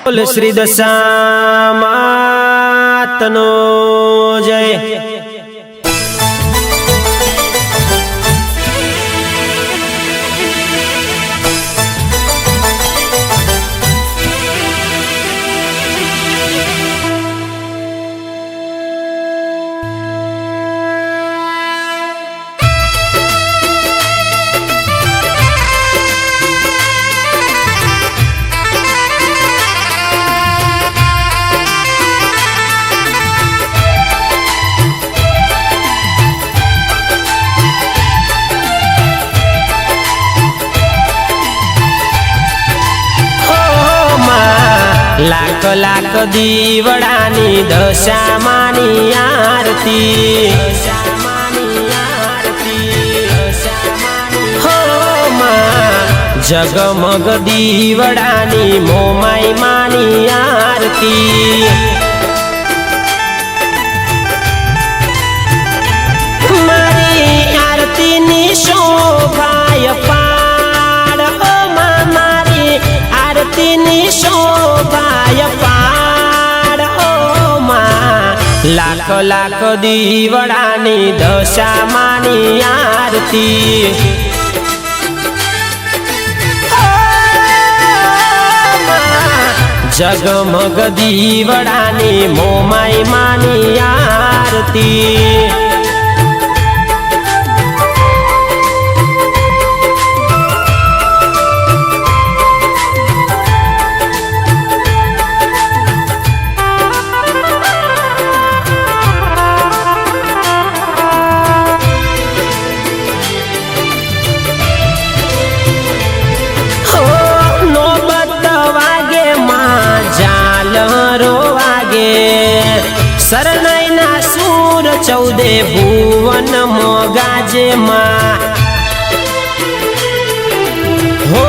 बोल श्री दशामातनो जय। लाख लाख दीवडानी दशामानी आरती हो माँ जगमग दीवडानी मोमाई मानी आरती। मारी आरती नी शोभाय पार हो माँ मारी आरती नी शोभाय पार हो माँ लाख लाख दीवडानी दशामानी आरती जगमग दीवडानी मोमाई मानी आरती। शरणैना सूर चौदे भुवन मोगाजे माँ हो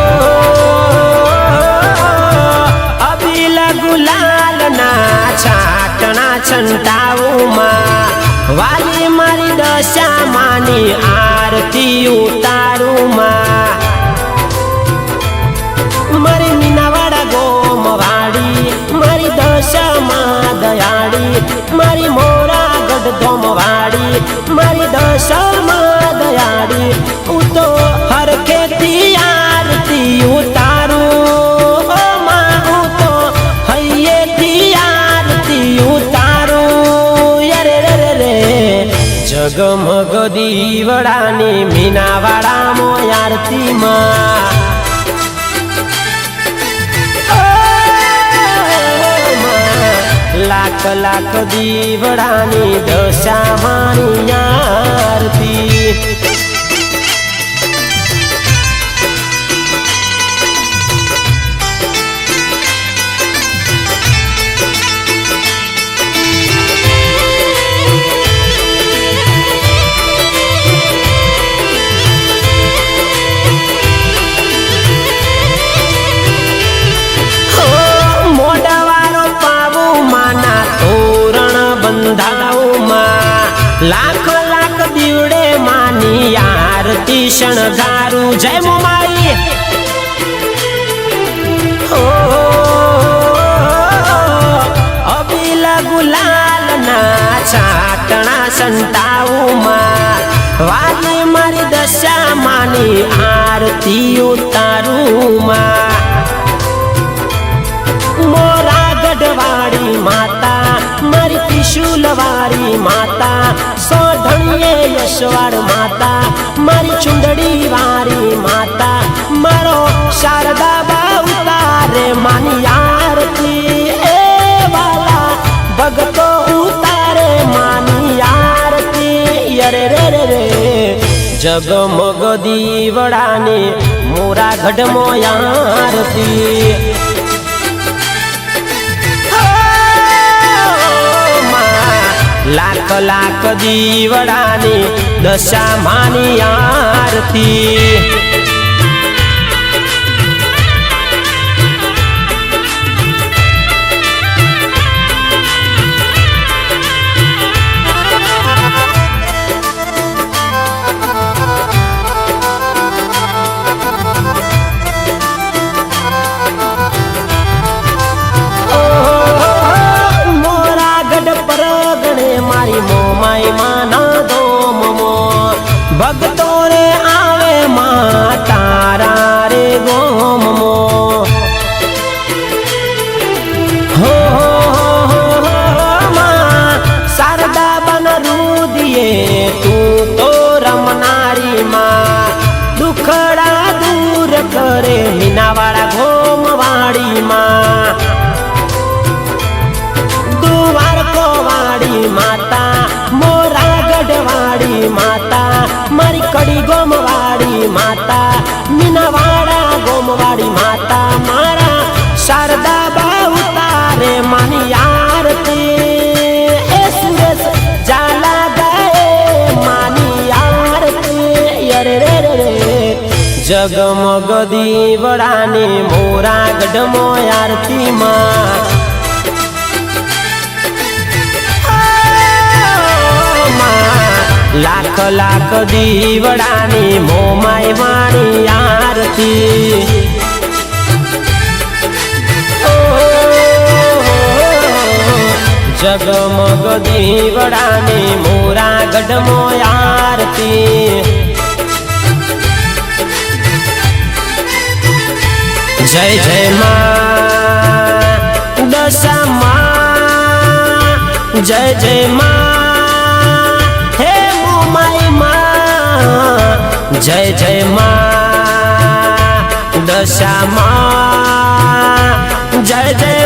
अबिल गुलाल ना छाटना छंटाऊ माँ वाली मारी दशा मानी आरती उतारू माँ मारी मीनावाड़ा गोमवाड़ी मारी दशा माँ दयाड़ी मारी मोरा गढ़ धोमवाड़ी मारी दशा माँ दयाड़ी उतो हर खेती आरती उतारू ओ माँ उतो हये थी आरती उतारू यरे रे रे रे जगमग दीवडानी मीनावाड़ा मो आरती माँ लाख लाख दीवडानी दशामानी आरती। लाख लाख दीवड़े मानी आरती शणगारू जय मोमाई हो अबिल गुलाल ना छाटना संताऊ माँ वाली मारी दशा मानी आरती उतारू माँ मोरा गढ़वाड़ी माता मारी त्रिशूलवारी माता सोढणिये यशवाड़ माता मारी चुंदड़ी वारी माता मारो शारदा उतारे मानी आरती ए वाला भगतो उतारे मानी आरती यरे रे रे रे जगमग दीवडानी मोरा गढ़ मो आरती। लाख लाख दीवडानी दशामानी आरती। जगमग दीवड़ानी मोरा गढ़मो आरती मां लाख लाख दीवड़ानी मोमाई वाणी आरती जगमग दीवड़ानी मोरा गढ़मो आरती जय जय मां दशा मां जय जय मां हे मोमाई मां जय जय मां दशा मां जय जय